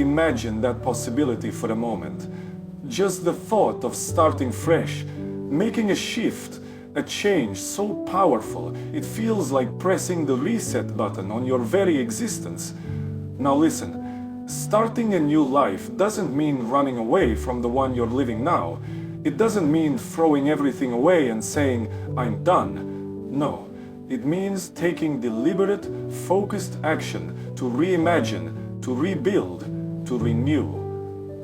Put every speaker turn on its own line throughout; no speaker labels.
imagine that possibility for a moment. Just the thought of starting fresh, making a shift, a change so powerful, it feels like pressing the reset button on your very existence. Now listen, starting a new life doesn't mean running away from the one you're living now. It doesn't mean throwing everything away and saying, I'm done. No, it means taking deliberate, focused action to reimagine, to rebuild, to renew.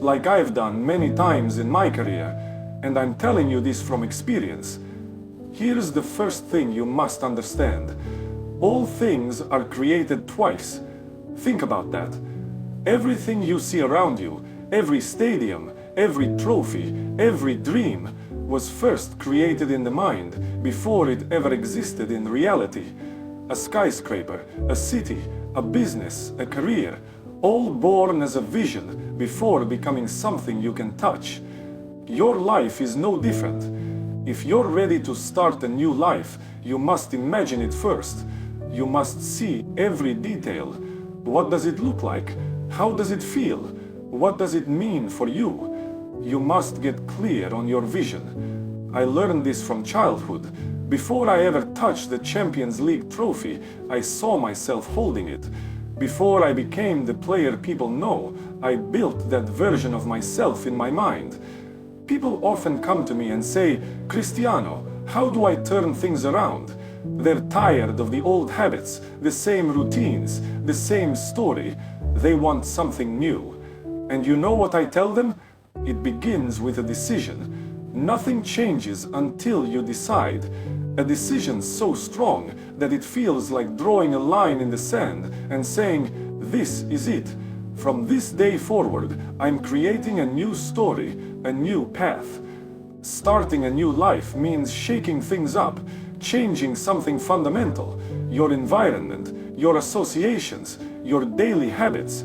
Like I've done many times in my career, and I'm telling you this from experience. Here's the first thing you must understand. All things are created twice. Think about that. Everything you see around you, every stadium, every trophy, every dream, was first created in the mind before it ever existed in reality. A skyscraper, a city, a business, a career, all born as a vision before becoming something you can touch. Your life is no different. If you're ready to start a new life, you must imagine it first. You must see every detail. What does it look like? How does it feel? What does it mean for you? You must get clear on your vision. I learned this from childhood. Before I ever touched the Champions League trophy, I saw myself holding it. Before I became the player people know, I built that version of myself in my mind. People often come to me and say, Cristiano, how do I turn things around? They're tired of the old habits, the same routines, the same story. They want something new. And you know what I tell them? It begins with a decision. Nothing changes until you decide. A decision so strong that it feels like drawing a line in the sand and saying, this is it. From this day forward, I'm creating a new story, a new path. Starting a new life means shaking things up, changing something fundamental, your environment, your associations, your daily habits.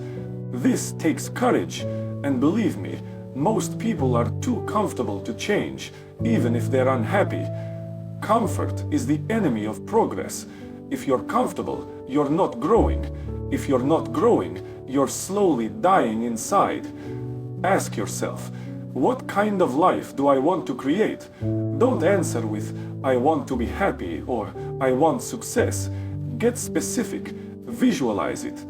This takes courage, and believe me, most people are too comfortable to change, even if they're unhappy. Comfort is the enemy of progress. If you're comfortable, you're not growing. If you're not growing, you're slowly dying inside. Ask yourself, what kind of life do I want to create? Don't answer with, I want to be happy or I want success. Get specific, visualize it.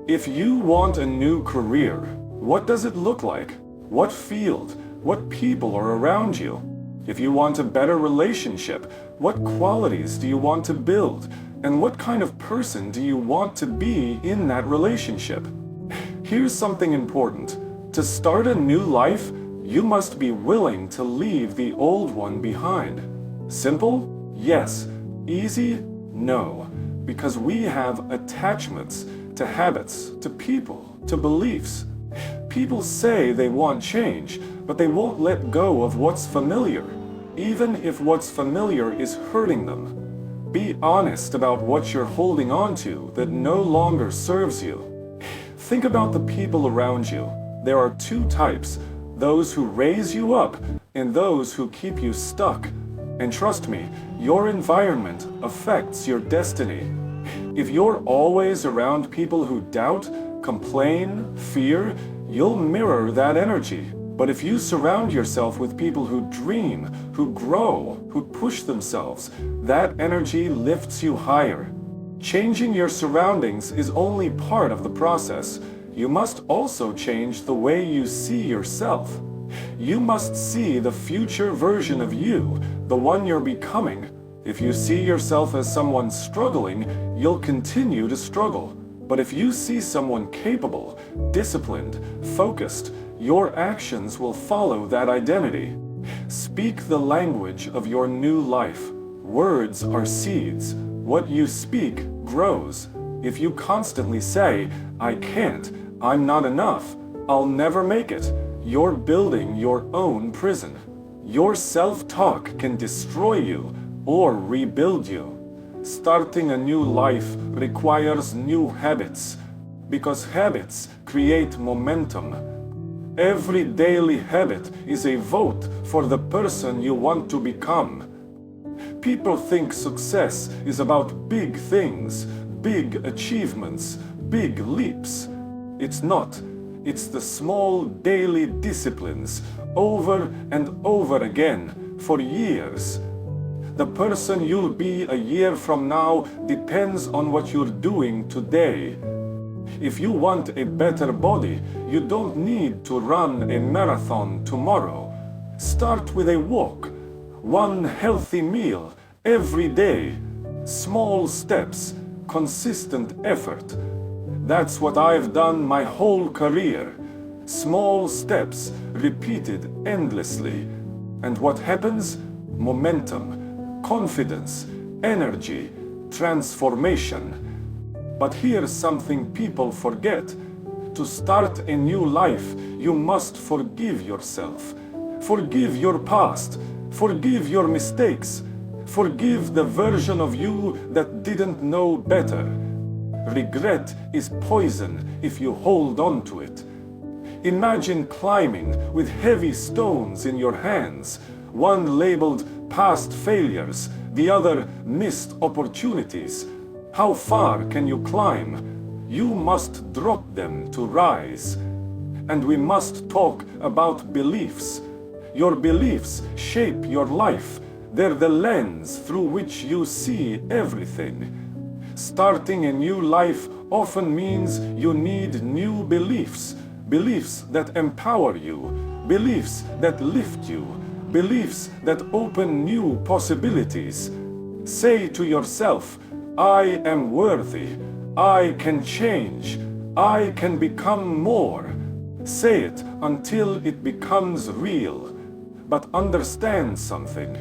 If you want a new career, what does it look like? What field? What people are around you? If you want a better relationship, what qualities do you want to build? And what kind of person do you want to be in that relationship? Here's something important. To start a new life, you must be willing to leave the old one behind. Simple? Yes. Easy? No. Because we have attachments to habits, to people, to beliefs. People say they want change, but they won't let go of what's familiar, even if what's familiar is hurting them. Be honest about what you're holding on to that no longer serves you. Think about the people around you. There are two types, those who raise you up and those who keep you stuck. And trust me, your environment affects your destiny. If you're always around people who doubt, complain, fear, you'll mirror that energy. But if you surround yourself with people who dream, who grow, who push themselves, that energy lifts you higher. Changing your surroundings is only part of the process. You must also change the way you see yourself. You must see the future version of you, the one you're becoming. If you see yourself as someone struggling, you'll continue to struggle. But if you see someone capable, disciplined, focused, your actions will follow that identity. Speak the language of your new life. Words are seeds. What you speak grows. If you constantly say, I can't, I'm not enough, I'll never make it, you're building your own prison. Your self-talk can destroy you or rebuild you. Starting a new life requires new habits, because habits create momentum. Every daily habit is a vote for the person you want to become. People think success is about big things, big achievements, big leaps. It's not. It's the small daily disciplines over and over again for years. The person you'll be a year from now depends on what you're doing today. If you want a better body, you don't need to run a marathon tomorrow. Start with a walk, one healthy meal every day, small steps, consistent effort. That's what I've done my whole career. Small steps repeated endlessly. And what happens? Momentum, confidence, energy, transformation. But here's something people forget. To start a new life, you must forgive yourself. Forgive your past. Forgive your mistakes. Forgive the version of you that didn't know better. Regret is poison if you hold on to it. Imagine climbing with heavy stones in your hands, one labeled past failures, the other missed opportunities. How far can you climb? You must drop them to rise. And we must talk about beliefs. Your beliefs shape your life. They're the lens through which you see everything. Starting a new life often means you need new beliefs. Beliefs that empower you. Beliefs that lift you. Beliefs that open new possibilities. Say to yourself, I am worthy. I can change. I can become more. Say it until it becomes real. But understand something.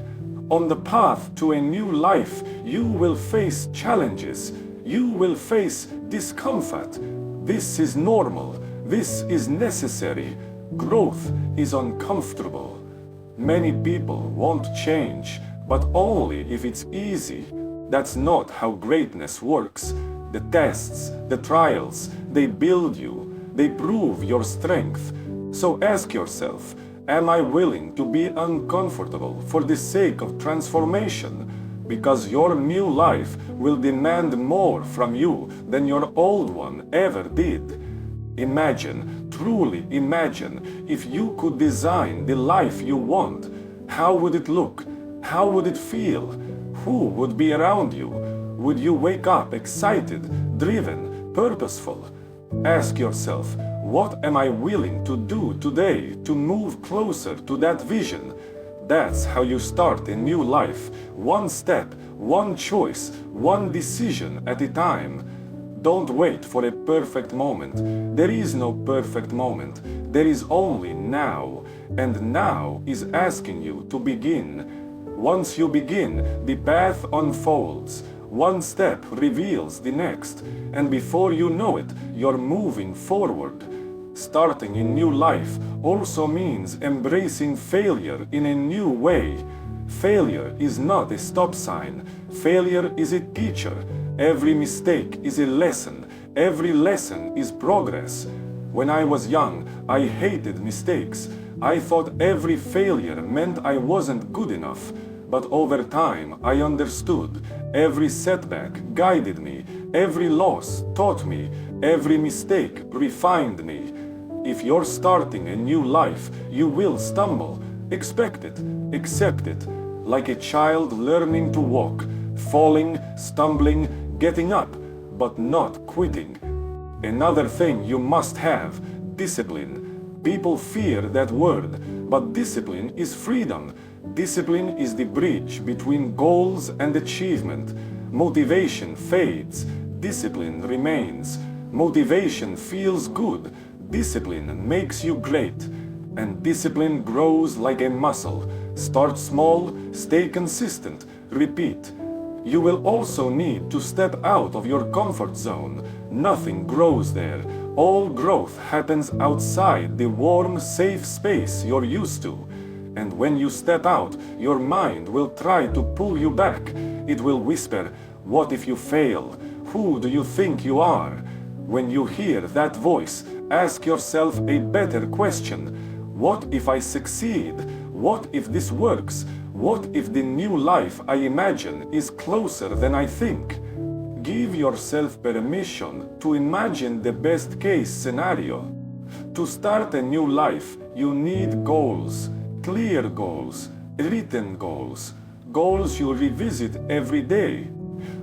On the path to a new life, you will face challenges. You will face discomfort. This is normal. This is necessary. Growth is uncomfortable. Many people won't change, but only if it's easy. That's not how greatness works. The tests, the trials, they build you. They prove your strength. So ask yourself, am I willing to be uncomfortable for the sake of transformation? Because your new life will demand more from you than your old one ever did. Imagine, truly imagine, if you could design the life you want. How would it look? How would it feel? Who would be around you? Would you wake up excited, driven, purposeful? Ask yourself, what am I willing to do today to move closer to that vision? That's how you start a new life, one step, one choice, one decision at a time. Don't wait for a perfect moment. There is no perfect moment. There is only now. And now is asking you to begin. Once you begin, the path unfolds. One step reveals the next. And before you know it, you're moving forward. Starting a new life also means embracing failure in a new way. Failure is not a stop sign. Failure is a teacher. Every mistake is a lesson. Every lesson is progress. When I was young, I hated mistakes. I thought every failure meant I wasn't good enough. But over time, I understood. Every setback guided me. Every loss taught me. Every mistake refined me. If you're starting a new life, you will stumble. Expect it. Accept it. Like a child learning to walk. Falling, stumbling, getting up, but not quitting. Another thing you must have, discipline. People fear that word, but discipline is freedom. Discipline is the bridge between goals and achievement. Motivation fades, discipline remains. Motivation feels good, discipline makes you great. And discipline grows like a muscle. Start small, stay consistent, repeat. You will also need to step out of your comfort zone. Nothing grows there. All growth happens outside the warm, safe space you're used to. And when you step out, your mind will try to pull you back. It will whisper, what if you fail? Who do you think you are? When you hear that voice, ask yourself a better question. What if I succeed? What if this works? What if the new life I imagine is closer than I think? Give yourself permission to imagine the best case scenario. To start a new life, you need goals, clear goals, written goals, goals you revisit every day.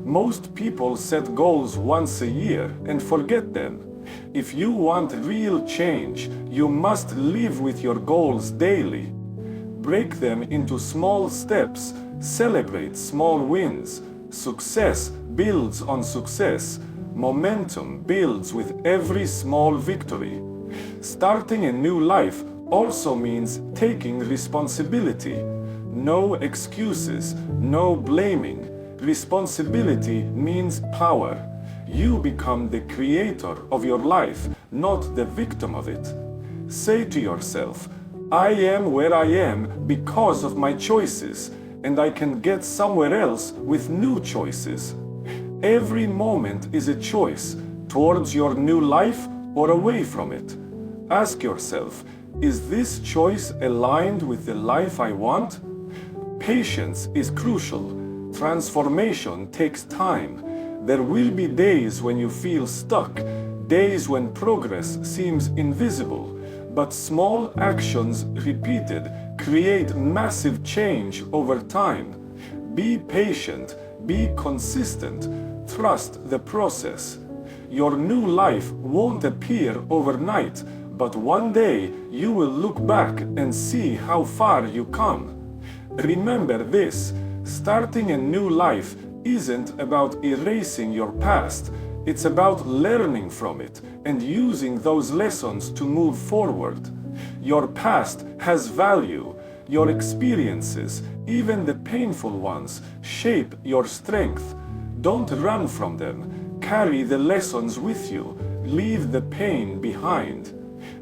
Most people set goals once a year and forget them. If you want real change, you must live with your goals daily. Break them into small steps, celebrate small wins. Success builds on success. Momentum builds with every small victory. Starting a new life also means taking responsibility. No excuses, no blaming. Responsibility means power. You become the creator of your life, not the victim of it. Say to yourself, I am where I am because of my choices, and I can get somewhere else with new choices. Every moment is a choice towards your new life or away from it. Ask yourself, is this choice aligned with the life I want? Patience is crucial. Transformation takes time. There will be days when you feel stuck, days when progress seems invisible, but small actions repeated create massive change over time. Be patient, be consistent, trust the process. Your new life won't appear overnight, but one day you will look back and see how far you come. Remember this, starting a new life isn't about erasing your past, it's about learning from it and using those lessons to move forward. Your past has value. Your experiences, even the painful ones, shape your strength. Don't run from them. Carry the lessons with you. Leave the pain behind.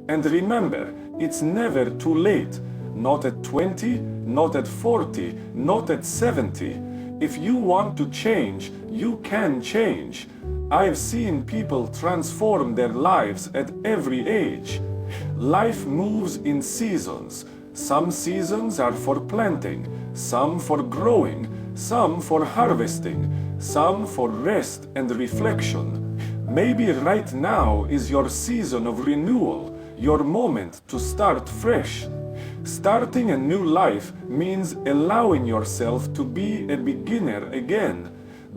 And remember, it's never too late. Not at 20, not at 40, not at 70. If you want to change, you can change. I've seen people transform their lives at every age. Life moves in seasons. Some seasons are for planting, some for growing, some for harvesting, some for rest and reflection. Maybe right now is your season of renewal, your moment to start fresh. Starting a new life means allowing yourself to be a beginner again.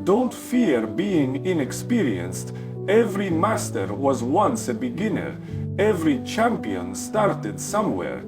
Don't fear being inexperienced. Every master was once a beginner. Every champion started somewhere.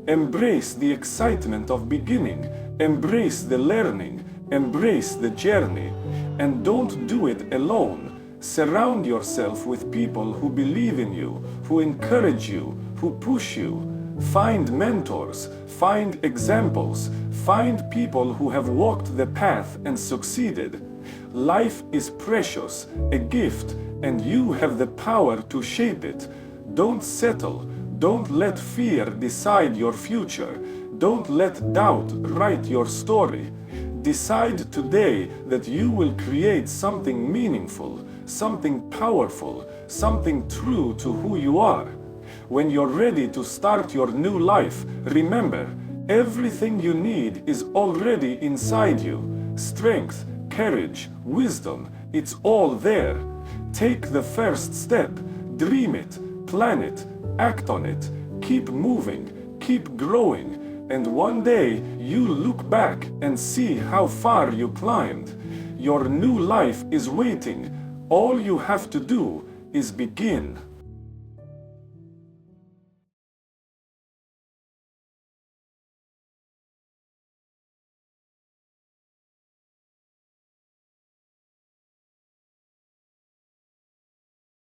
Embrace the excitement of beginning. Embrace the learning. Embrace the journey. And don't do it alone. Surround yourself with people who believe in you, who encourage you, who push you. Find mentors, find examples, find people who have walked the path and succeeded. Life is precious, a gift, and you have the power to shape it. Don't settle. Don't let fear decide your future. Don't let doubt write your story. Decide today that you will create something meaningful, something powerful, something true to who you are. When you're ready to start your new life, remember, everything you need is already inside you. Strength, courage, wisdom, it's all there. Take the first step, dream it, plan it, act on it, keep moving, keep growing, and one day you look back and see how far you climbed. Your new life is waiting. All you have to do is begin.